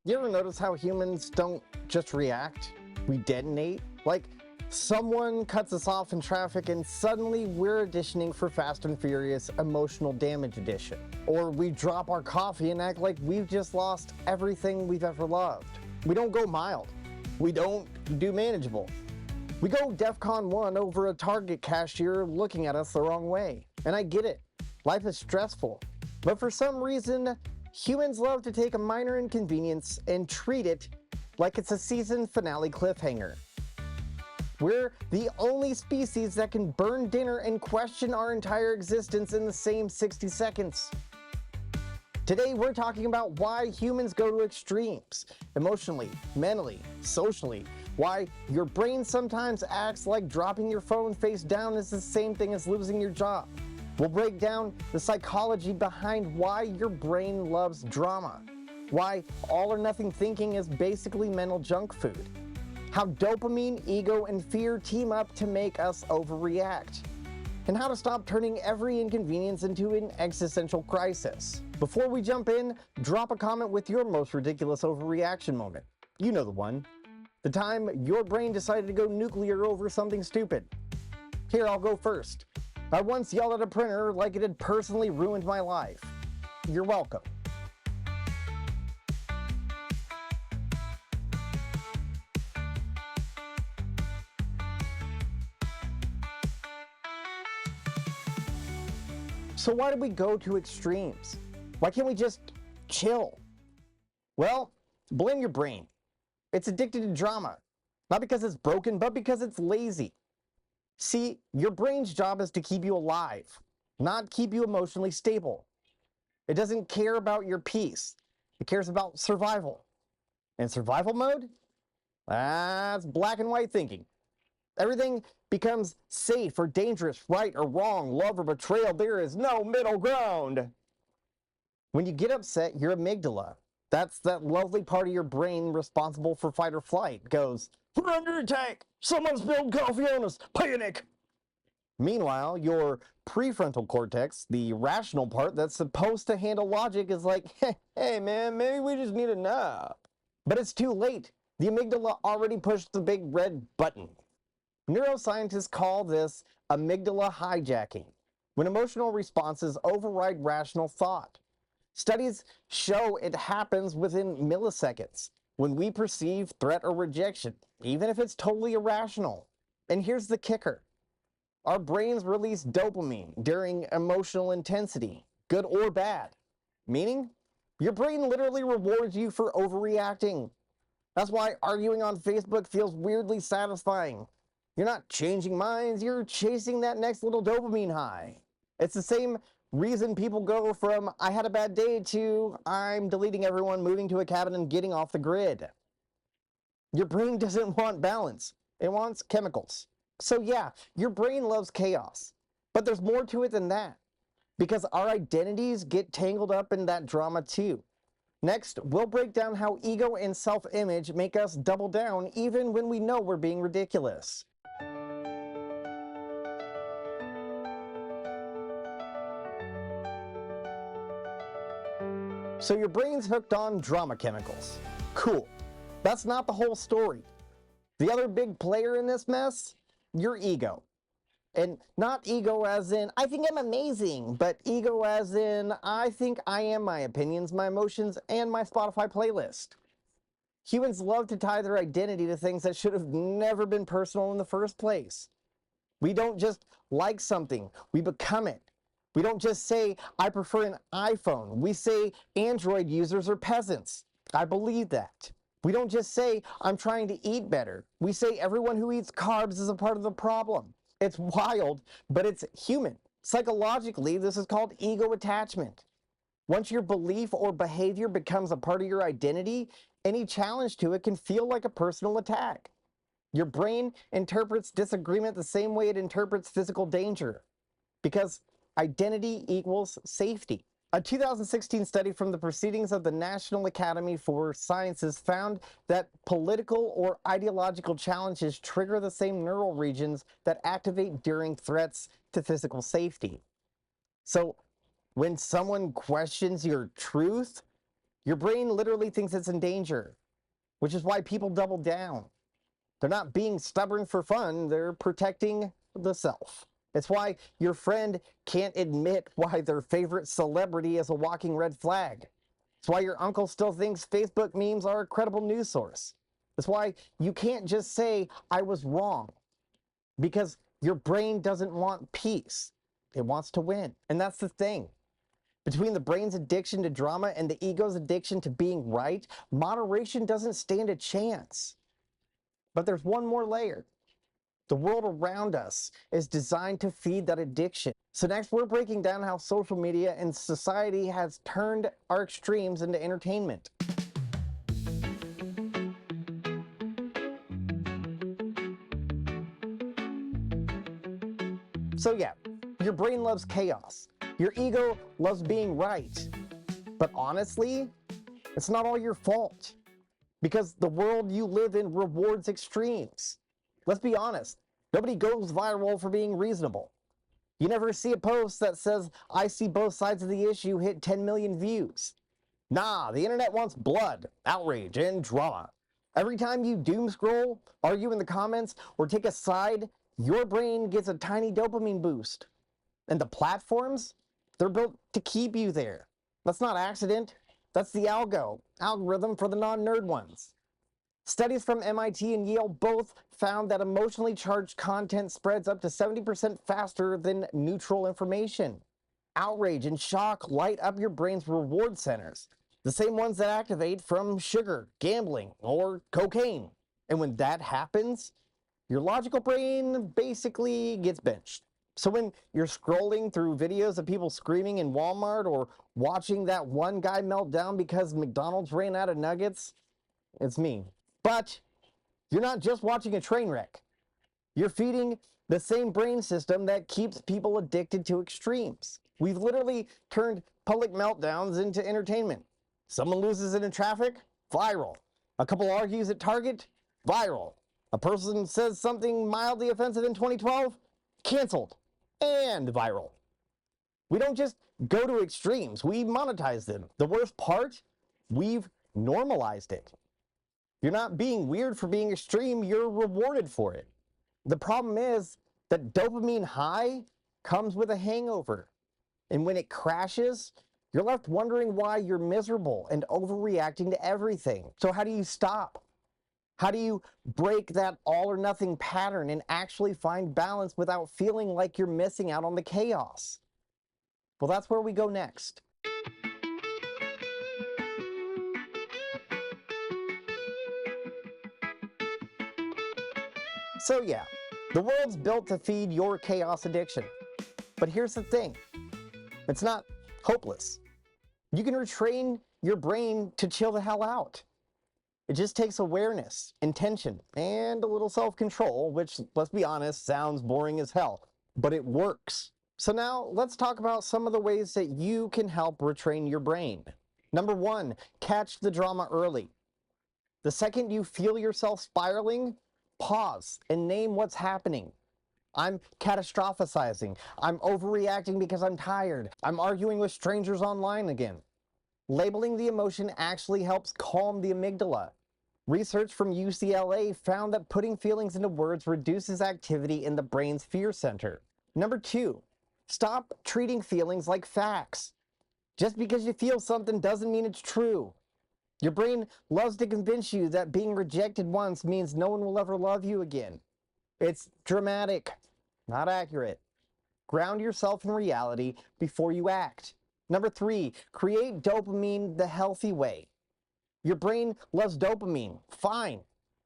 You ever notice how humans don't just react? We detonate. Like, someone cuts us off in traffic and suddenly we're auditioning for Fast and Furious Emotional Damage Edition. Or we drop our coffee and act like we've just lost everything we've ever loved. We don't go mild. We don't do manageable. We go DEFCON 1 over a Target cashier looking at us the wrong way. And I get it. Life is stressful. But for some reason, humans love to take a minor inconvenience and treat it like it's a season finale cliffhanger. We're the only species that can burn dinner and question our entire existence in the same 60 seconds. Today, we're talking about why humans go to extremes, emotionally, mentally, socially, why your brain sometimes acts like dropping your phone face down is the same thing as losing your job. We'll break down the psychology behind why your brain loves drama, why all or nothing thinking is basically mental junk food, how dopamine, ego, and fear team up to make us overreact, and how to stop turning every inconvenience into an existential crisis. Before we jump in, drop a comment with your most ridiculous overreaction moment. You know the one. The time your brain decided to go nuclear over something stupid. Here, I'll go first. I once yelled at a printer like it had personally ruined my life. You're welcome. So why do we go to extremes? Why can't we just chill? Well, blame your brain. It's addicted to drama. Not because it's broken, but because it's lazy. See, your brain's job is to keep you alive, not keep you emotionally stable. It doesn't care about your peace. It cares about survival. And survival mode? That's black and white thinking. Everything becomes safe or dangerous, right or wrong, love or betrayal. There is no middle ground. When you get upset, your amygdala, that's that lovely part of your brain responsible for fight or flight, goes, "We're under attack! Someone spilled coffee on us! Panic!" Meanwhile, your prefrontal cortex, the rational part that's supposed to handle logic, is like, hey man, maybe we just need a nap. But it's too late. The amygdala already pushed the big red button. Neuroscientists call this amygdala hijacking, when emotional responses override rational thought. Studies show it happens within milliseconds when we perceive threat or rejection, even if it's totally irrational. And here's the kicker. Our brains release dopamine during emotional intensity, good or bad. Meaning, your brain literally rewards you for overreacting. That's why arguing on Facebook feels weirdly satisfying. You're not changing minds, you're chasing that next little dopamine high. It's the same reason people go from "I had a bad day" to "I'm deleting everyone, moving to a cabin, and getting off the grid." Your brain doesn't want balance, it wants chemicals. So yeah, your brain loves chaos, but there's more to it than that, because our identities get tangled up in that drama too. Next, we'll break down how ego and self-image make us double down even when we know we're being ridiculous. So your brain's hooked on drama chemicals. Cool. That's not the whole story. The other big player in this mess? Your ego. And not ego as in, I think I'm amazing, but ego as in, I think I am my opinions, my emotions, and my Spotify playlist. Humans love to tie their identity to things that should have never been personal in the first place. We don't just like something, we become it. We don't just say, I prefer an iPhone. We say Android users are peasants. I believe that. We don't just say, I'm trying to eat better. We say everyone who eats carbs is a part of the problem. It's wild, but it's human. Psychologically, this is called ego attachment. Once your belief or behavior becomes a part of your identity, any challenge to it can feel like a personal attack. Your brain interprets disagreement the same way it interprets physical danger, because identity equals safety. A 2016 study from the Proceedings of the National Academy for Sciences found that political or ideological challenges trigger the same neural regions that activate during threats to physical safety. So when someone questions your truth, Your brain literally thinks it's in danger, which is why people double down. They're not being stubborn for fun, they're protecting the self. It's why your friend can't admit why their favorite celebrity is a walking red flag. It's why your uncle still thinks Facebook memes are a credible news source. It's why you can't just say, I was wrong, because your brain doesn't want peace. It wants to win. And that's the thing. Between the brain's addiction to drama and the ego's addiction to being right, moderation doesn't stand a chance. But there's one more layer. The world around us is designed to feed that addiction. So next, we're breaking down how social media and society has turned our extremes into entertainment. So yeah, your brain loves chaos. Your ego loves being right. But honestly, it's not all your fault, because the world you live in rewards extremes. Let's be honest, nobody goes viral for being reasonable. You never see a post that says, I see both sides of the issue hit 10 million views. Nah, the internet wants blood, outrage, and drama. Every time you doom scroll, argue in the comments, or take a side, your brain gets a tiny dopamine boost. And the platforms, they're built to keep you there. That's not accident. That's the algorithm for the non-nerd ones. Studies from MIT and Yale both found that emotionally charged content spreads up to 70% faster than neutral information. Outrage and shock light up your brain's reward centers, the same ones that activate from sugar, gambling, or cocaine. And when that happens, your logical brain basically gets benched. So when you're scrolling through videos of people screaming in Walmart or watching that one guy melt down because McDonald's ran out of nuggets, it's me. But you're not just watching a train wreck. You're feeding the same brain system that keeps people addicted to extremes. We've literally turned public meltdowns into entertainment. Someone loses it in traffic, viral. A couple argues at Target, viral. A person says something mildly offensive in 2012, canceled, and viral. We don't just go to extremes, we monetize them. The worst part, we've normalized it. You're not being weird for being extreme, you're rewarded for it. The problem is that dopamine high comes with a hangover. And when it crashes, you're left wondering why you're miserable and overreacting to everything. So how do you stop? How do you break that all or nothing pattern and actually find balance without feeling like you're missing out on the chaos? Well, that's where we go next. So yeah, the world's built to feed your chaos addiction. But here's the thing, it's not hopeless. You can retrain your brain to chill the hell out. It just takes awareness, intention, and a little self-control, which, let's be honest, sounds boring as hell, but it works. So now let's talk about some of the ways that you can help retrain your brain. Number one, catch the drama early. The second you feel yourself spiraling, pause and name what's happening. I'm catastrophizing. I'm overreacting because I'm tired. I'm arguing with strangers online again. Labeling the emotion actually helps calm the amygdala. Research from UCLA found that putting feelings into words reduces activity in the brain's fear center. Number two, stop treating feelings like facts. Just because you feel something doesn't mean it's true. Your brain loves to convince you that being rejected once means no one will ever love you again. It's dramatic, not accurate. Ground yourself in reality before you act. Number three, create dopamine the healthy way. Your brain loves dopamine, fine.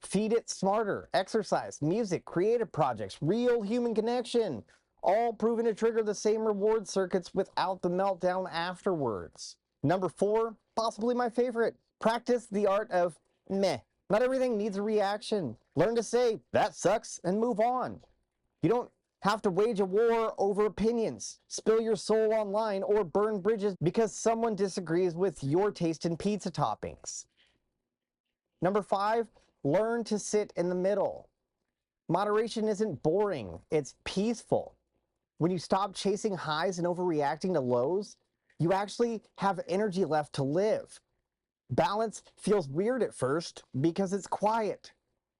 Feed it smarter, exercise, music, creative projects, real human connection, all proven to trigger the same reward circuits without the meltdown afterwards. Number four, possibly my favorite, practice the art of meh. Not everything needs a reaction. Learn to say, that sucks, and move on. You don't have to wage a war over opinions, spill your soul online, or burn bridges because someone disagrees with your taste in pizza toppings. Number five, learn to sit in the middle. Moderation isn't boring, it's peaceful. When you stop chasing highs and overreacting to lows, you actually have energy left to live. Balance feels weird at first because it's quiet,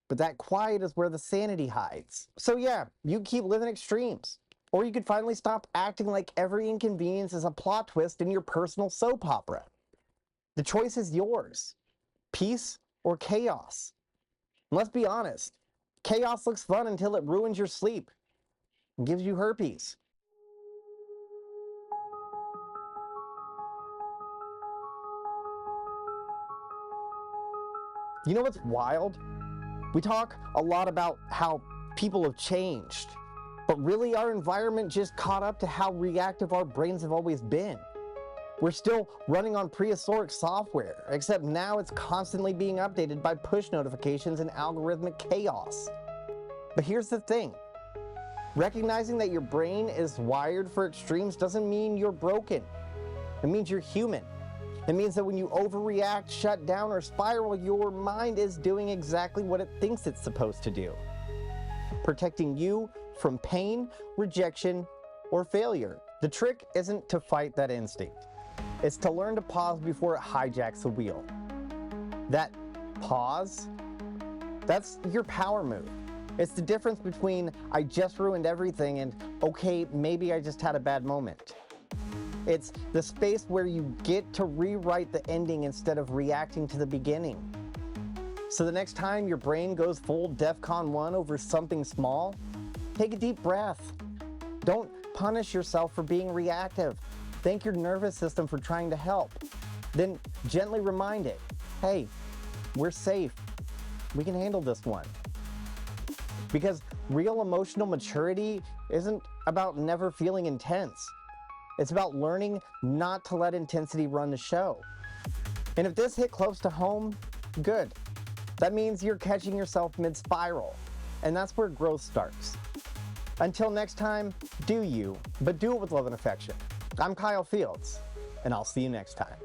but that quiet is where the sanity hides. So yeah, you keep living extremes. Or you could finally stop acting like every inconvenience is a plot twist in your personal soap opera. The choice is yours. Peace or chaos. And let's be honest, chaos looks fun until it ruins your sleep and gives you herpes. You know what's wild? We talk a lot about how people have changed, but really our environment just caught up to how reactive our brains have always been. We're still running on prehistoric software, except now it's constantly being updated by push notifications and algorithmic chaos. But here's the thing. Recognizing that your brain is wired for extremes doesn't mean you're broken. It means you're human. It means that when you overreact, shut down, or spiral, your mind is doing exactly what it thinks it's supposed to do. Protecting you from pain, rejection, or failure. The trick isn't to fight that instinct. It's to learn to pause before it hijacks the wheel. That pause, that's your power move. It's the difference between I just ruined everything and okay, maybe I just had a bad moment. It's the space where you get to rewrite the ending instead of reacting to the beginning. So the next time your brain goes full DEFCON 1 over something small, take a deep breath. Don't punish yourself for being reactive. Thank your nervous system for trying to help. Then gently remind it, hey, we're safe. We can handle this one. Because real emotional maturity isn't about never feeling intense. It's about learning not to let intensity run the show. And if this hit close to home, good. That means you're catching yourself mid-spiral. And that's where growth starts. Until next time, do you, but do it with love and affection. I'm Kyle Fields, and I'll see you next time.